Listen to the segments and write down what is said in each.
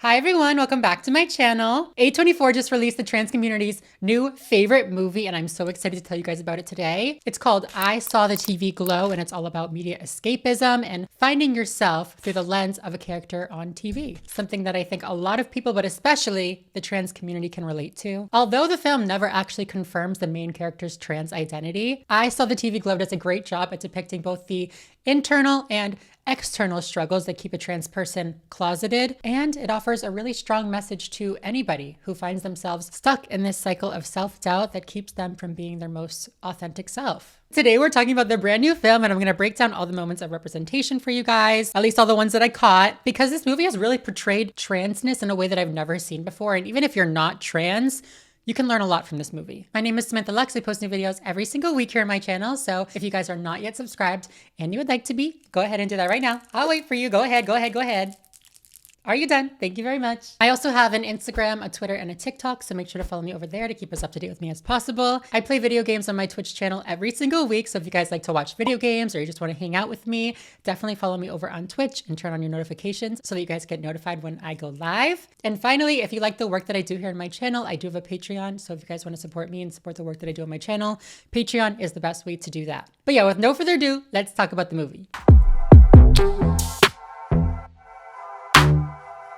Hi everyone, welcome back to my channel. A24 just released the trans community's new favorite movie and I'm so excited to tell you guys about it today. It's called I Saw the TV Glow and it's all about media escapism and finding yourself through the lens of a character on TV. Something that I think a lot of people, but especially the trans community, can relate to. Although the film never actually confirms the main character's trans identity, I Saw the TV Glow does a great job at depicting both the internal and external struggles that keep a trans person closeted, and it offers a really strong message to anybody who finds themselves stuck in this cycle of self-doubt that keeps them from being their most authentic self. Today we're talking about the brand new film and I'm going to break down all the moments of representation for you guys, at least all the ones that I caught, because this movie has really portrayed transness in a way that I've never seen before. And even if you're not trans, you can learn a lot from this movie. My name is Samantha. I post new videos every single week here on my channel. So if you guys are not yet subscribed and you would like to be, go ahead and do that right now. I'll wait for you. Go ahead. Are you done? Thank you very much. I also have an Instagram, a Twitter, and a TikTok, so make sure to follow me over there to keep us up to date with me as possible. I play video games on my Twitch channel every single week, so if you guys like to watch video games or you just want to hang out with me, definitely follow me over on Twitch and turn on your notifications so that you guys get notified when I go live. And finally, if you like the work that I do here on my channel, I do have a Patreon, so if you guys want to support me and support the work that I do on my channel, Patreon is the best way to do that. But yeah, with no further ado, let's talk about the movie.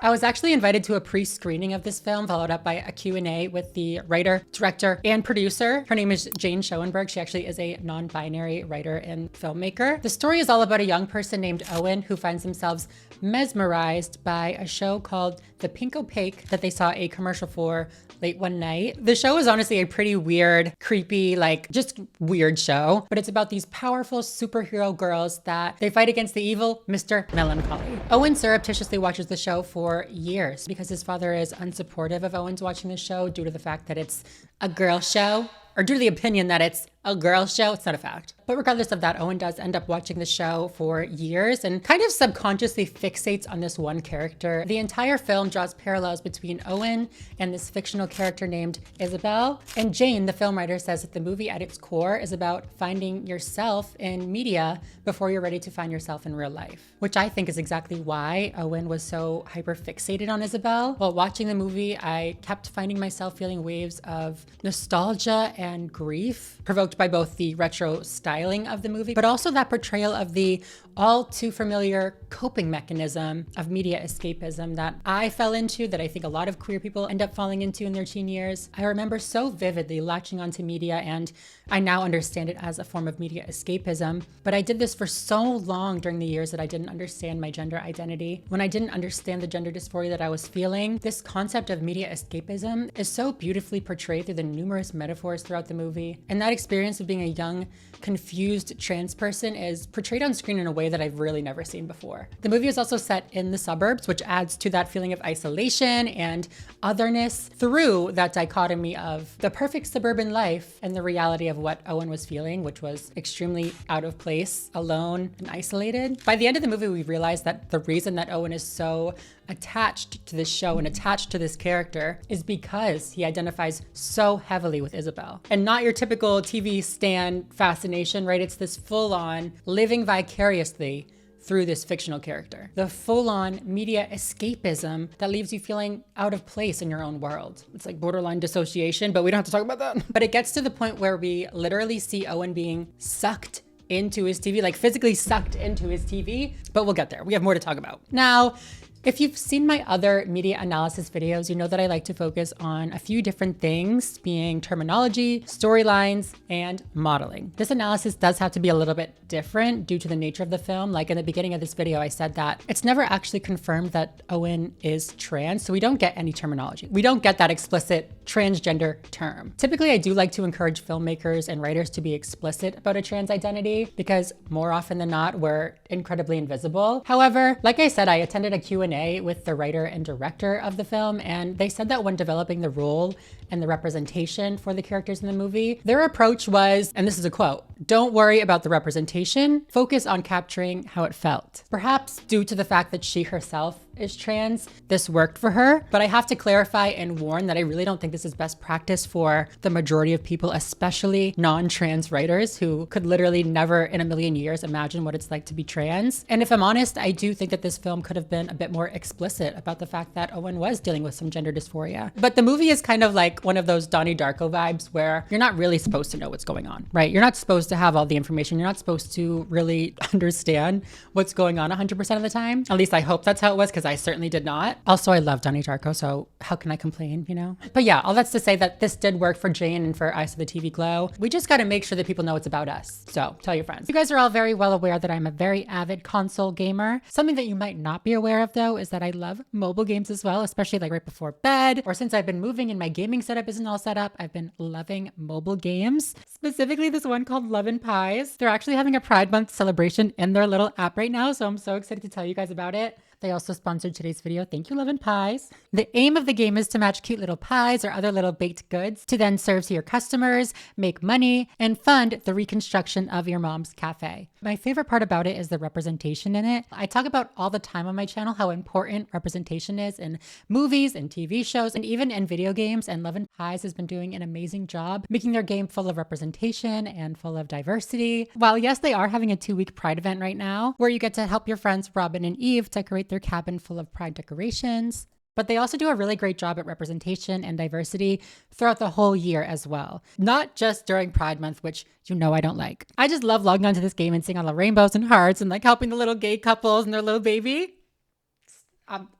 I was actually invited to a pre-screening of this film, followed up by a Q&A with the writer, director, and producer. Her name is Jane Schoenberg. She actually is a non-binary writer and filmmaker. The story is all about a young person named Owen who finds themselves mesmerized by a show called The Pink Opaque that they saw a commercial for late one night. The show is honestly a pretty weird, creepy, just weird show, but it's about these powerful superhero girls that they fight against the evil Mr. Melancholy. Owen surreptitiously watches the show for years because his father is unsupportive of Owen's watching the show due to the fact that it's a girl show, or due to the opinion that it's a girl show. It's not a fact. But regardless of that, Owen does end up watching the show for years and kind of subconsciously fixates on this one character. The entire film draws parallels between Owen and this fictional character named Isabel. And Jane, the film writer, says that the movie at its core is about finding yourself in media before you're ready to find yourself in real life, which I think is exactly why Owen was so hyper fixated on Isabel. While watching the movie, I kept finding myself feeling waves of nostalgia and grief, provoked by both the retro styling of the movie, but also that portrayal of the all too familiar coping mechanism of media escapism that I fell into, that I think a lot of queer people end up falling into in their teen years. I remember so vividly latching onto media, and I now understand it as a form of media escapism, but I did this for so long during the years that I didn't understand my gender identity. When I didn't understand the gender dysphoria that I was feeling, this concept of media escapism is so beautifully portrayed through the numerous metaphors throughout the movie. And that experience of being a young, confused trans person is portrayed on screen in a way that I've really never seen before. The movie is also set in the suburbs, which adds to that feeling of isolation and otherness through that dichotomy of the perfect suburban life and the reality of what Owen was feeling, which was extremely out of place, alone, and isolated. By the end of the movie, we realized that the reason that Owen is so attached to this show and attached to this character is because he identifies so heavily with Isabel. And not your typical TV stan fascination, right? It's this full-on living vicariously through this fictional character. The full-on media escapism that leaves you feeling out of place in your own world. It's like borderline dissociation, but we don't have to talk about that. But it gets to the point where we literally see Owen being sucked into his TV, like physically sucked into his TV, but we'll get there. We have more to talk about. Now, if you've seen my other media analysis videos, you know that I like to focus on a few different things, being terminology, storylines, and modeling. This analysis does have to be a little bit different due to the nature of the film. Like in the beginning of this video, I said that it's never actually confirmed that Owen is trans, so we don't get any terminology. We don't get that explicit transgender term. Typically, I do like to encourage filmmakers and writers to be explicit about a trans identity because more often than not, we're incredibly invisible. However, like I said, I attended a Q&A with the writer and director of the film, and they said that when developing the role and the representation for the characters in the movie, their approach was, and this is a quote, "Don't worry about the representation, focus on capturing how it felt." Perhaps due to the fact that she herself is trans, this worked for her. But I have to clarify and warn that I really don't think this is best practice for the majority of people, especially non-trans writers who could literally never in a million years imagine what it's like to be trans. And if I'm honest, I do think that this film could have been a bit more explicit about the fact that Owen was dealing with some gender dysphoria. But the movie is kind of like one of those Donnie Darko vibes where you're not really supposed to know what's going on, right? You're not supposed to have all the information. You're not supposed to really understand what's going on 100% of the time. At least I hope that's how it was, because I certainly did not. Also, I love Donnie Darko, so how can I complain, you know? But yeah, all that's to say that this did work for Jane and for Eyes of the TV Glow. We just got to make sure that people know it's about us. So tell your friends. You guys are all very well aware that I'm a very avid console gamer. Something that you might not be aware of though is that I love mobile games as well, especially like right before bed or since I've been moving and my gaming setup isn't all set up. I've been loving mobile games, specifically this one called Love and Pies. They're actually having a Pride Month celebration in their little app right now, so I'm so excited to tell you guys about it. They also sponsored today's video. Thank you, Love and Pies. The aim of the game is to match cute little pies or other little baked goods to then serve to your customers, make money, and fund the reconstruction of your mom's cafe. My favorite part about it is the representation in it. I talk about all the time on my channel how important representation is in movies and TV shows and even in video games, and Love and Pies has been doing an amazing job making their game full of representation and full of diversity. While yes, they are having a 2-week Pride event right now where you get to help your friends Robin and Eve decorate their cabin full of Pride decorations. But they also do a really great job at representation and diversity throughout the whole year as well. Not just during Pride Month, which you know I don't like. I just love logging onto this game and seeing all the rainbows and hearts and like helping the little gay couples and their little baby.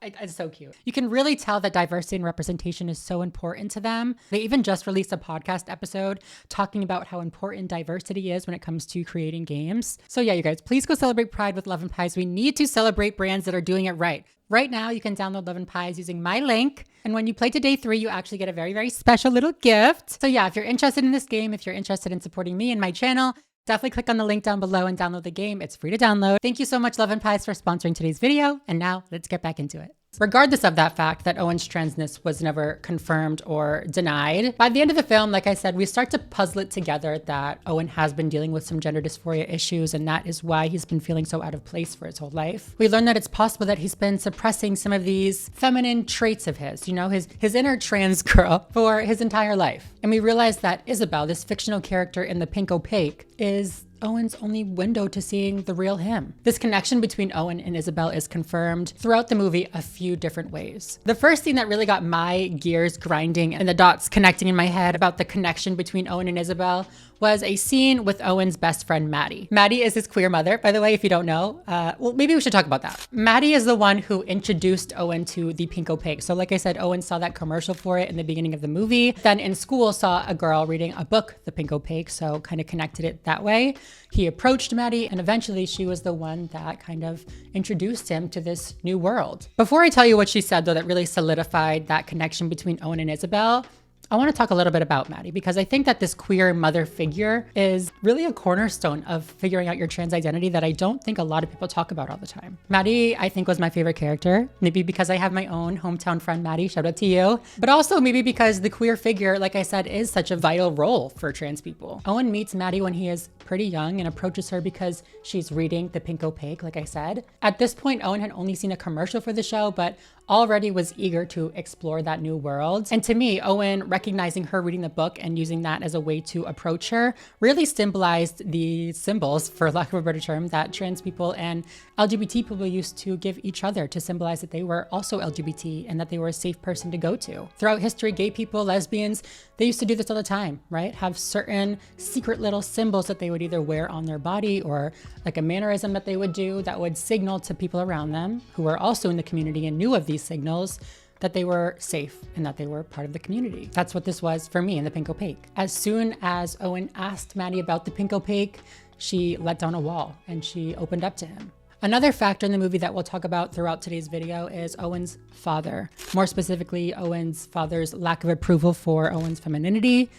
It's so cute. You can really tell that diversity and representation is so important to them. They even just released a podcast episode talking about how important diversity is when it comes to creating games. So yeah, you guys, please go celebrate Pride with Love and Pies. We need to celebrate brands that are doing it right. Right now, you can download Love and Pies using my link. And when you play to day 3, you actually get a very, very special little gift. So yeah, if you're interested in this game, if you're interested in supporting me and my channel, definitely click on the link down below and download the game. It's free to download. Thank you so much, Love and Pies, for sponsoring today's video. And now let's get back into it. Regardless of that fact that Owen's transness was never confirmed or denied, by the end of the film, like I said, we start to puzzle it together that Owen has been dealing with some gender dysphoria issues, and that is why he's been feeling so out of place for his whole life. We learn that it's possible that he's been suppressing some of these feminine traits of his, you know, his inner trans girl for his entire life. And we realize that Isabel, this fictional character in The Pink Opaque, is Owen's only window to seeing the real him. This connection between Owen and Isabel is confirmed throughout the movie a few different ways. The first thing that really got my gears grinding and the dots connecting in my head about the connection between Owen and Isabel was a scene with Owen's best friend, Maddie. Maddie is his queer mother, by the way, if you don't know. Well, maybe we should talk about that. Maddie is the one who introduced Owen to The Pink Opaque. So like I said, Owen saw that commercial for it in the beginning of the movie. Then in school saw a girl reading a book, The Pink Opaque, so kind of connected it that way. He approached Maddie, and eventually she was the one that kind of introduced him to this new world. Before I tell you what she said, though, that really solidified that connection between Owen and Isabel, I want to talk a little bit about Maddie, because I think that this queer mother figure is really a cornerstone of figuring out your trans identity that I don't think a lot of people talk about all the time. Maddie, I think, was my favorite character, maybe because I have my own hometown friend, Maddie, shout out to you, but also maybe because the queer figure, like I said, is such a vital role for trans people. Owen meets Maddie when he is pretty young and approaches her because she's reading The Pink Opaque, like I said. At this point, Owen had only seen a commercial for the show, but already was eager to explore that new world. And to me, Owen recognizing her reading the book and using that as a way to approach her really symbolized the symbols, for lack of a better term, that trans people and LGBT people used to give each other to symbolize that they were also LGBT and that they were a safe person to go to. Throughout history, gay people, lesbians, they used to do this all the time, right? Have certain secret little symbols that they would either wear on their body or like a mannerism that they would do that would signal to people around them who were also in the community and knew of these signals that they were safe and that they were part of the community. That's what this was for me in The Pink Opaque. As soon as Owen asked Maddie about The Pink Opaque, she let down a wall and she opened up to him. Another factor in the movie that we'll talk about throughout today's video is Owen's father. More specifically, Owen's father's lack of approval for Owen's femininity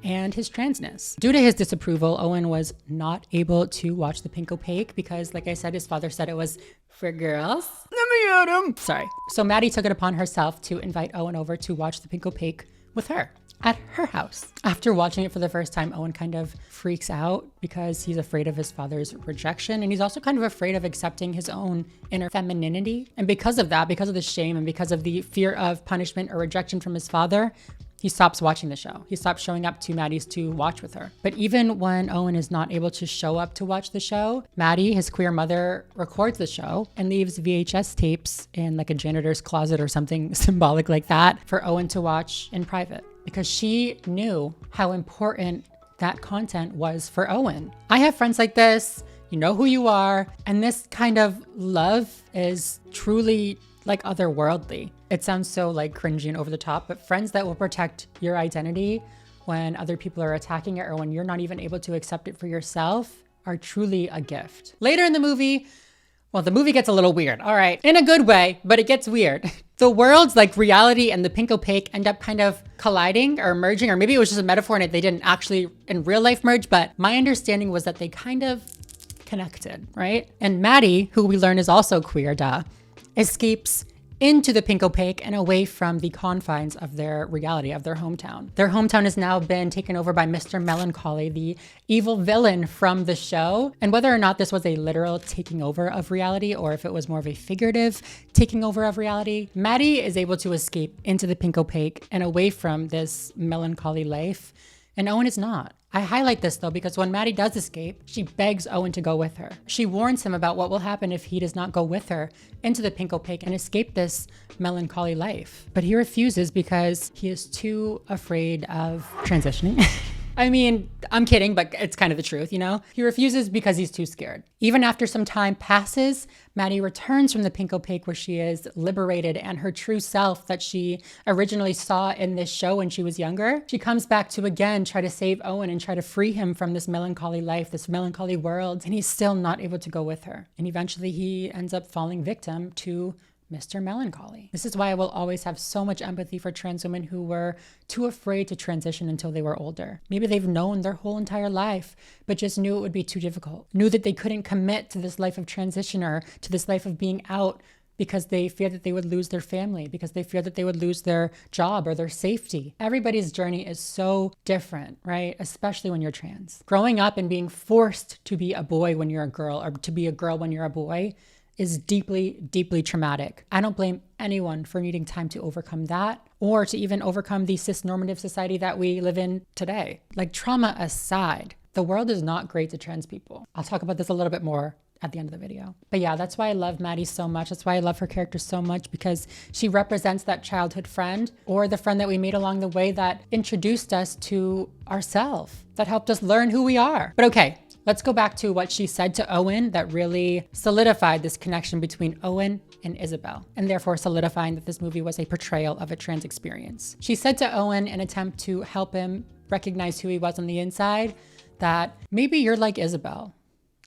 and his transness. Due to his disapproval, Owen was not able to watch The Pink Opaque because, like I said, his father said it was for girls. Let me at him. Sorry. So Maddie took it upon herself to invite Owen over to watch The Pink Opaque with her. at her house. After watching it for the first time, Owen kind of freaks out because he's afraid of his father's rejection. And he's also kind of afraid of accepting his own inner femininity. And because of that, because of the shame and because of the fear of punishment or rejection from his father, he stops watching the show. He stops showing up to Maddie's to watch with her. But even when Owen is not able to show up to watch the show, Maddie, his queer mother, records the show and leaves VHS tapes in like a janitor's closet or something symbolic like that for Owen to watch in private, because she knew how important that content was for Owen. I have friends like this, you know who you are, and this kind of love is truly like otherworldly. It sounds so like cringy and over the top, but friends that will protect your identity when other people are attacking it or when you're not even able to accept it for yourself are truly a gift. Later in the movie, well, the movie gets a little weird. All right, in a good way, but it gets weird. The worlds like reality and the pink opaque end up kind of colliding or merging, or maybe it was just a metaphor and they didn't actually in real life merge, but my understanding was that they kind of connected, right? And Maddie, who we learn is also queer, escapes into the pink opaque and away from the confines of their reality, of their hometown. Their hometown has now been taken over by Mr. Melancholy, the evil villain from the show. And whether or not this was a literal taking over of reality or if it was more of a figurative taking over of reality, Maddie is able to escape into the pink opaque and away from this melancholy life, and Owen is not. I highlight this though because when Maddie does escape, she begs Owen to go with her. She warns him about what will happen if he does not go with her into the pink opaque and escape this melancholy life. But he refuses because he is too afraid of transitioning. I mean, I'm kidding, but it's kind of the truth, you know? He refuses because he's too scared. Even after some time passes, Maddie returns from the pink opaque where she is liberated and her true self that she originally saw in this show when she was younger. She comes back to again try to save Owen and try to free him from this melancholy life, this melancholy world, and he's still not able to go with her. And eventually he ends up falling victim to Mr. Melancholy. This is why I will always have so much empathy for trans women who were too afraid to transition until they were older. Maybe they've known their whole entire life, but just knew it would be too difficult. Knew that they couldn't commit to this life of transition or to this life of being out because they feared that they would lose their family, because they feared that they would lose their job or their safety. Everybody's journey is so different, right? Especially when you're trans. Growing up and being forced to be a boy when you're a girl or to be a girl when you're a boy is deeply, deeply traumatic. I don't blame anyone for needing time to overcome that or to even overcome the cis-normative society that we live in today. Like, trauma aside, the world is not great to trans people. I'll talk about this a little bit more at the end of the video. But yeah, that's why I love Maddie so much. That's why I love her character so much, because she represents that childhood friend or the friend that we made along the way that introduced us to ourselves, that helped us learn who we are. But okay, let's go back to what she said to Owen that really solidified this connection between Owen and Isabel, and therefore solidifying that this movie was a portrayal of a trans experience. She said to Owen, in an attempt to help him recognize who he was on the inside, that maybe you're like Isabel,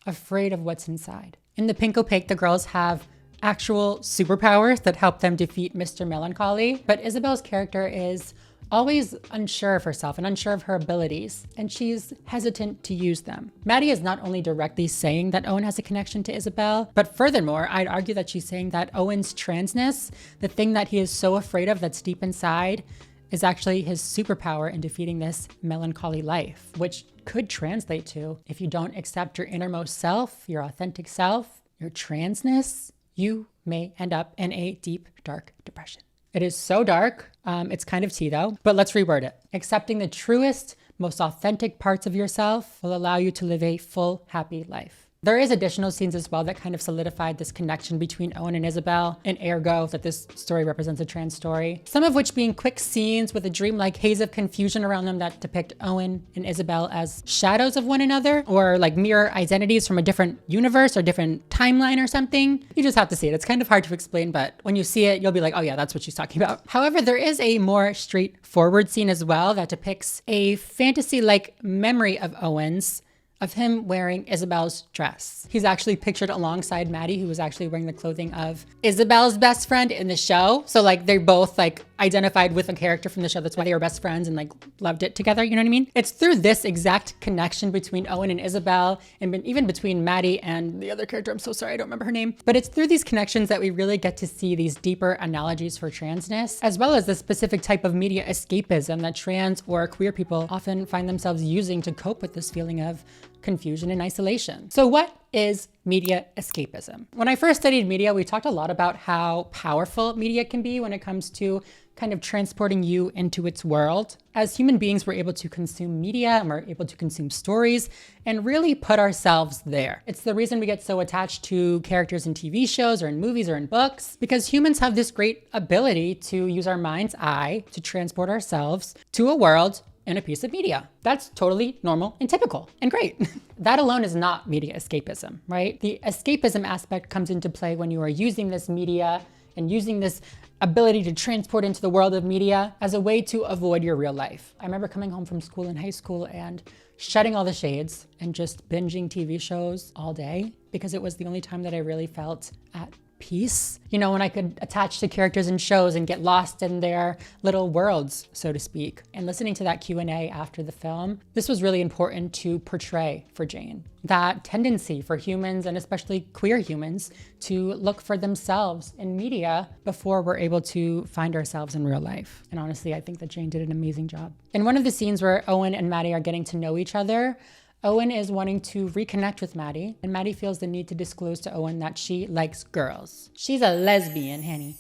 afraid of what's inside. In the pink opaque, the girls have actual superpowers that help them defeat Mr. Melancholy, but Isabel's character is always unsure of herself and unsure of her abilities, and she's hesitant to use them. Maddie is not only directly saying that Owen has a connection to Isabel, but furthermore, I'd argue that she's saying that Owen's transness, the thing that he is so afraid of that's deep inside, is actually his superpower in defeating this melancholy life, which could translate to, if you don't accept your innermost self, your authentic self, your transness, you may end up in a deep, dark depression. It is so dark. It's kind of tea though, but let's reword it. Accepting the truest, most authentic parts of yourself will allow you to live a full, happy life. There is additional scenes as well that kind of solidified this connection between Owen and Isabel, and ergo that this story represents a trans story. Some of which being quick scenes with a dreamlike haze of confusion around them that depict Owen and Isabel as shadows of one another, or like mirror identities from a different universe or different timeline or something. You just have to see it. It's kind of hard to explain, but when you see it, you'll be like, oh yeah, that's what she's talking about. However, there is a more straightforward scene as well that depicts a fantasy-like memory of Owen's, of him wearing Isabel's dress. He's actually pictured alongside Maddie, who was actually wearing the clothing of Isabel's best friend in the show. So like they're both like identified with a character from the show. That's why they were best friends and like loved it together. You know what I mean? It's through this exact connection between Owen and Isabel, and even between Maddie and the other character. I'm so sorry, I don't remember her name. But it's through these connections that we really get to see these deeper analogies for transness, as well as the specific type of media escapism that trans or queer people often find themselves using to cope with this feeling of confusion and isolation. So what is media escapism? When I first studied media, we talked a lot about how powerful media can be when it comes to kind of transporting you into its world. As human beings, we're able to consume media and we're able to consume stories and really put ourselves there. It's the reason we get so attached to characters in TV shows or in movies or in books, because humans have this great ability to use our mind's eye to transport ourselves to a world in a piece of media. That's totally normal and typical and great. That alone is not media escapism, right? The escapism aspect comes into play when you are using this media and using this ability to transport into the world of media as a way to avoid your real life. I remember coming home from school in high school and shutting all the shades and just binging TV shows all day, because it was the only time that I really felt at peace. You know, when I could attach to characters in shows and get lost in their little worlds, so to speak. And listening to that Q&A after the film, this was really important to portray for Jane. That tendency for humans, and especially queer humans, to look for themselves in media before we're able to find ourselves in real life. And honestly, I think that Jane did an amazing job. In one of the scenes where Owen and Maddie are getting to know each other, Owen is wanting to reconnect with Maddie, and Maddie feels the need to disclose to Owen that she likes girls. She's a lesbian, honey.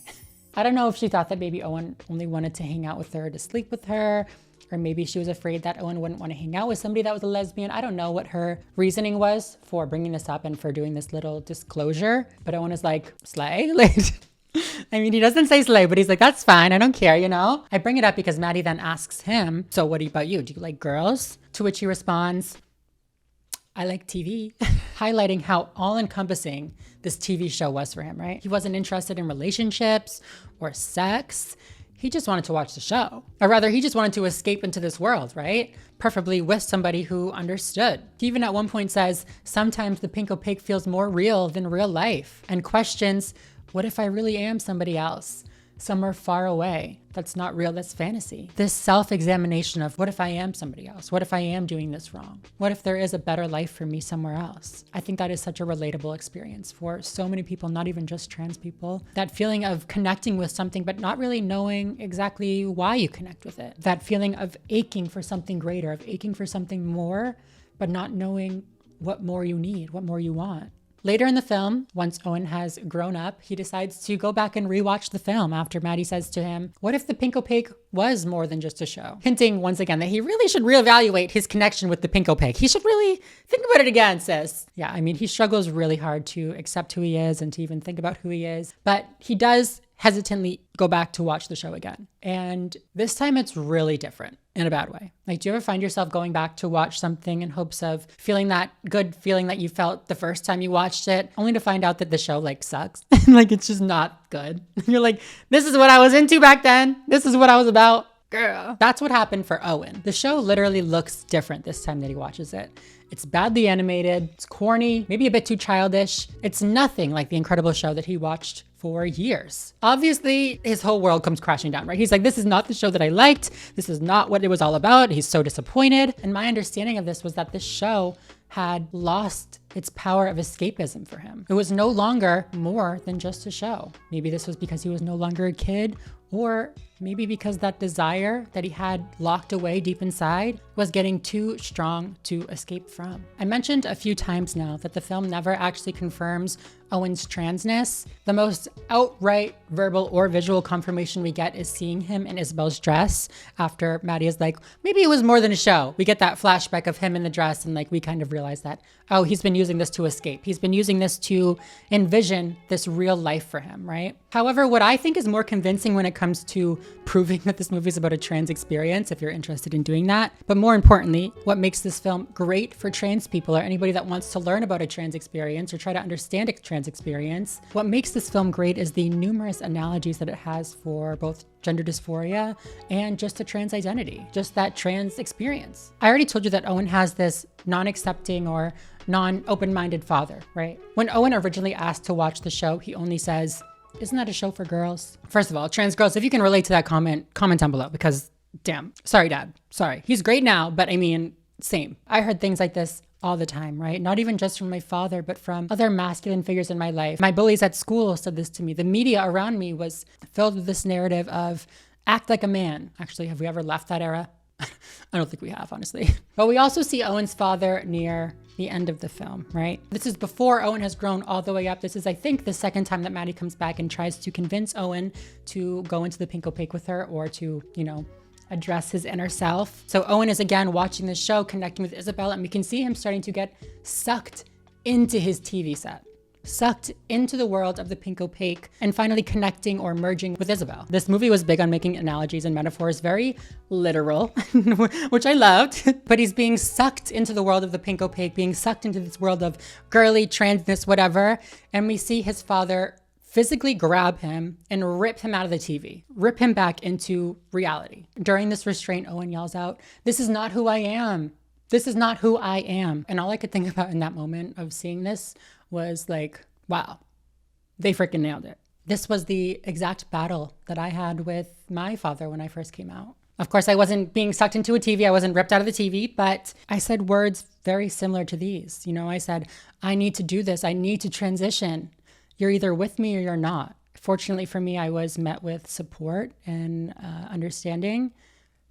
I don't know if she thought that maybe Owen only wanted to hang out with her to sleep with her, or maybe she was afraid that Owen wouldn't want to hang out with somebody that was a lesbian. I don't know what her reasoning was for bringing this up and for doing this little disclosure, but Owen is like, slay? Like, I mean, he doesn't say slay, but he's like, that's fine, I don't care, you know? I bring it up because Maddie then asks him, so what about you? Do you like girls? To which he responds, I like TV, highlighting how all-encompassing this TV show was for him, right? He wasn't interested in relationships or sex. He just wanted to watch the show. Or rather, he just wanted to escape into this world, right? Preferably with somebody who understood. He even at one point says, sometimes the pink opaque feels more real than real life, and questions, what if I really am somebody else? Somewhere far away. That's not real, that's fantasy. This self-examination of what if I am somebody else? What if I am doing this wrong? What if there is a better life for me somewhere else? I think that is such a relatable experience for so many people, not even just trans people. That feeling of connecting with something, but not really knowing exactly why you connect with it. That feeling of aching for something greater, of aching for something more, but not knowing what more you need, what more you want. Later in the film, once Owen has grown up, he decides to go back and rewatch the film after Maddie says to him, what if the pink opaque was more than just a show? Hinting once again that he really should reevaluate his connection with the pink opaque. He should really think about it again, sis. Yeah, I mean, he struggles really hard to accept who he is and to even think about who he is, but he does hesitantly go back to watch the show again. And this time it's really different in a bad way. Like, do you ever find yourself going back to watch something in hopes of feeling that good feeling that you felt the first time you watched it, only to find out that the show like sucks? Like, it's just not good. You're like, this is what I was into back then. This is what I was about. Girl. That's what happened for Owen. The show literally looks different this time that he watches it. It's badly animated, it's corny, maybe a bit too childish. It's nothing like the incredible show that he watched for years. Obviously, his whole world comes crashing down, right? He's like, this is not the show that I liked. This is not what it was all about. He's so disappointed. And my understanding of this was that this show had lost its power of escapism for him. It was no longer more than just a show. Maybe this was because he was no longer a kid, or maybe because that desire that he had locked away deep inside was getting too strong to escape from. I mentioned a few times now that the film never actually confirms Owen's transness. The most outright verbal or visual confirmation we get is seeing him in Isabel's dress after Maddie is like, maybe it was more than a show. We get that flashback of him in the dress, and like we kind of realize that, oh, he's been using this to escape. He's been using this to envision this real life for him, right? However, what I think is more convincing when it comes to proving that this movie is about a trans experience, if you're interested in doing that, but more importantly, what makes this film great for trans people or anybody that wants to learn about a trans experience or try to understand a trans experience, what makes this film great is the numerous analogies that it has for both gender dysphoria and just a trans identity, just that trans experience. I already told you that Owen has this non-accepting or non-open-minded father, right? When Owen originally asked to watch the show, he only says, Isn't that a show for girls? First of all, trans girls, if you can relate to that comment down below, because damn. Sorry, Dad. Sorry. He's great now, but I mean, same. I heard things like this all the time, right? Not even just from my father, but from other masculine figures in my life. My bullies at school said this to me. The media around me was filled with this narrative of act like a man. Actually, have we ever left that era? I don't think we have, honestly. But we also see Owen's father near the end of the film, right? This is before Owen has grown all the way up. This is, I think, the second time that Maddie comes back and tries to convince Owen to go into the pink opaque with her, or to, you know, address his inner self. So Owen is again watching the show, connecting with Isabel, and we can see him starting to get sucked into his TV set, sucked into the world of the pink opaque, and finally connecting or merging with Isabel. This movie was big on making analogies and metaphors very literal, which I loved, but he's being sucked into the world of the pink opaque, being sucked into this world of girly, transness, whatever. And we see his father physically grab him and rip him out of the TV, rip him back into reality. During this restraint, Owen yells out, "This is not who I am. This is not who I am." And all I could think about in that moment of seeing this was like, wow, they freaking nailed it. This was the exact battle that I had with my father when I first came out. Of course, I wasn't being sucked into a TV. I wasn't ripped out of the TV, but I said words very similar to these. You know, I said, I need to do this. I need to transition. You're either with me or you're not. Fortunately for me, I was met with support and understanding.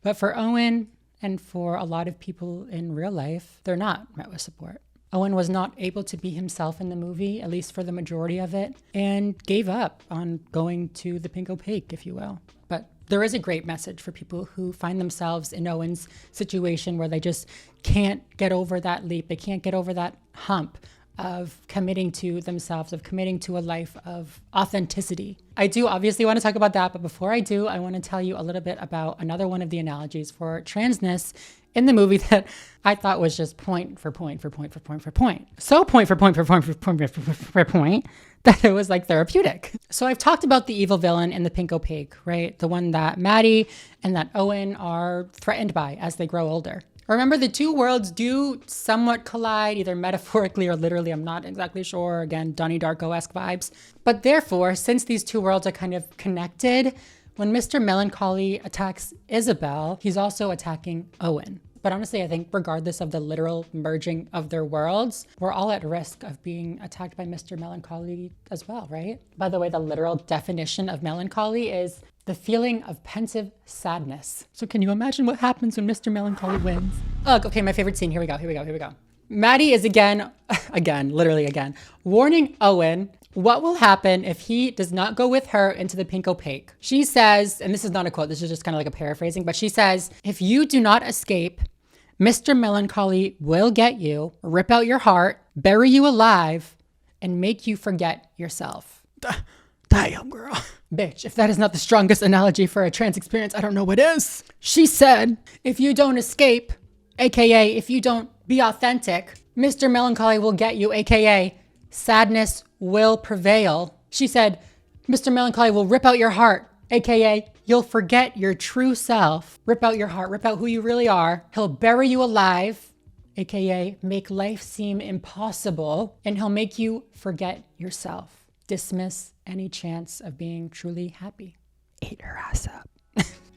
But for Owen and for a lot of people in real life, they're not met with support. Owen was not able to be himself in the movie, at least for the majority of it, and gave up on going to the pink opaque, if you will. But there is a great message for people who find themselves in Owen's situation where they just can't get over that leap. They can't get over that hump of committing to themselves, of committing to a life of authenticity. I do obviously want to talk about that, but before I do, I want to tell you a little bit about another one of the analogies for transness in the movie that I thought was just point for point for point for point for point. So point for point for point for point for point that it was like therapeutic. So I've talked about the evil villain in the pink opaque, right? The one that Maddie and that Owen are threatened by as they grow older. Remember, the two worlds do somewhat collide, either metaphorically or literally. I'm not exactly sure. Again, Donnie Darko-esque vibes. But therefore, since these two worlds are kind of connected, when Mr. Melancholy attacks Isabel, he's also attacking Owen. But honestly, I think regardless of the literal merging of their worlds, we're all at risk of being attacked by Mr. Melancholy as well, right? By the way, the literal definition of melancholy is the feeling of pensive sadness. So can you imagine what happens when Mr. Melancholy wins? Oh, okay, my favorite scene. Here we go. Maddie is again, literally again, warning Owen what will happen if he does not go with her into the pink opaque. She says, and this is not a quote, this is just kind of like a paraphrasing, but she says, if you do not escape, Mr. Melancholy will get you, rip out your heart, bury you alive, and make you forget yourself. Damn, girl. Bitch, if that is not the strongest analogy for a trans experience, I don't know what is. She said, if you don't escape, AKA if you don't be authentic, Mr. Melancholy will get you, AKA sadness will prevail. She said, Mr. Melancholy will rip out your heart, AKA you'll forget your true self. Rip out your heart, rip out who you really are. He'll bury you alive, AKA make life seem impossible, and he'll make you forget yourself. Dismiss any chance of being truly happy. Eat her ass up.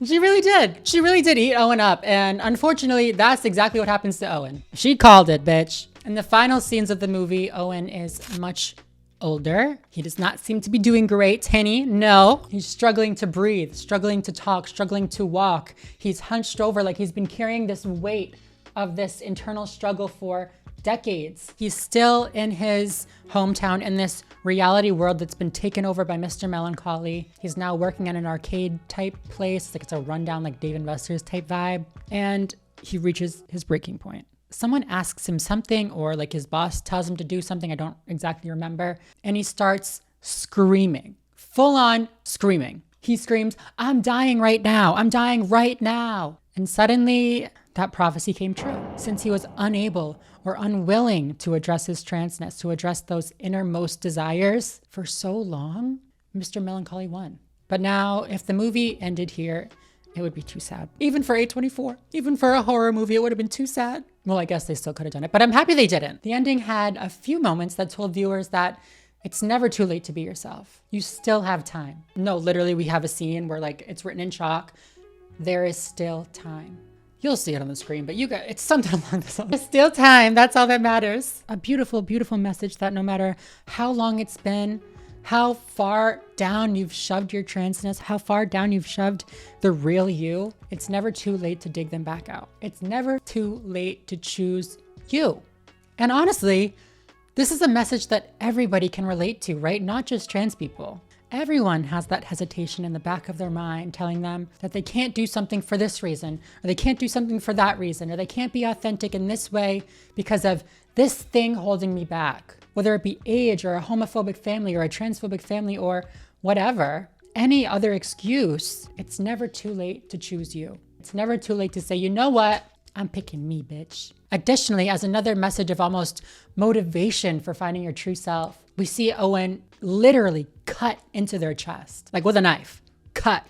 She really did. She really did eat Owen up. And unfortunately, that's exactly what happens to Owen. She called it, bitch. In the final scenes of the movie, Owen is much older. He does not seem to be doing great. Henny, no. He's struggling to breathe, struggling to talk, struggling to walk. He's hunched over like he's been carrying this weight of this internal struggle for decades. He's still in his hometown in this reality world that's been taken over by Mr. Melancholy. He's now working at an arcade type place. Like it's a rundown, like Dave & Buster's type vibe. And he reaches his breaking point. Someone asks him something, or like his boss tells him to do something. I don't exactly remember. And he starts screaming, full on screaming. He screams, I'm dying right now. I'm dying right now. And suddenly that prophecy came true. Since he was unable or unwilling to address his transness, to address those innermost desires for so long, Mr. Melancholy won. But now, if the movie ended here, it would be too sad. Even for A24, even for a horror movie, it would have been too sad. Well, I guess they still could have done it, but I'm happy they didn't. The ending had a few moments that told viewers that It's never too late to be yourself. You still have time. No, literally we have a scene where like it's written in chalk. There is still time. You'll see it on the screen, but it's something along this line. There's still time. That's all that matters. A beautiful, beautiful message that no matter how long it's been, how far down you've shoved your transness, how far down you've shoved the real you, it's never too late to dig them back out. It's never too late to choose you. And honestly, this is a message that everybody can relate to, right? Not just trans people. Everyone has that hesitation in the back of their mind telling them that they can't do something for this reason, or they can't do something for that reason, or they can't be authentic in this way because of this thing holding me back. Whether it be age or a homophobic family or a transphobic family or whatever, any other excuse, it's never too late to choose you. It's never too late to say, you know what? I'm picking me, bitch. Additionally, as another message of almost motivation for finding your true self, we see Owen literally cut into their chest, like with a knife, cut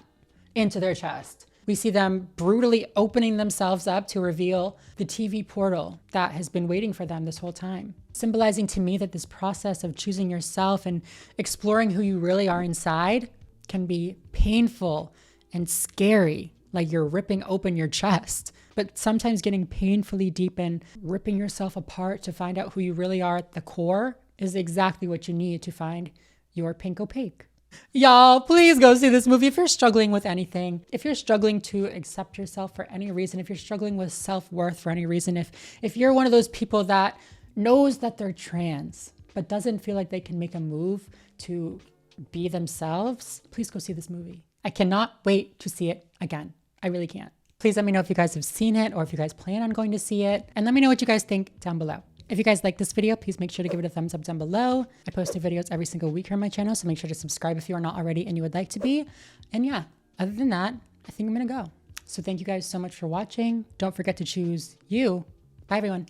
into their chest. We see them brutally opening themselves up to reveal the TV portal that has been waiting for them this whole time. Symbolizing to me that this process of choosing yourself and exploring who you really are inside can be painful and scary, like you're ripping open your chest. But sometimes getting painfully deep and ripping yourself apart to find out who you really are at the core is exactly what you need to find your pink opaque. Y'all, please go see this movie if you're struggling with anything. If you're struggling to accept yourself for any reason, if you're struggling with self-worth for any reason, if you're one of those people that knows that they're trans but doesn't feel like they can make a move to be themselves, please go see this movie. I cannot wait to see it again. I really can't. Please let me know if you guys have seen it or if you guys plan on going to see it, and let me know what you guys think down below. If you guys like this video, please make sure to give it a thumbs up down below. I post videos every single week here on my channel, so make sure to subscribe if you are not already and you would like to be. And yeah, other than that, I think I'm gonna go. So thank you guys so much for watching. Don't forget to choose you. Bye everyone.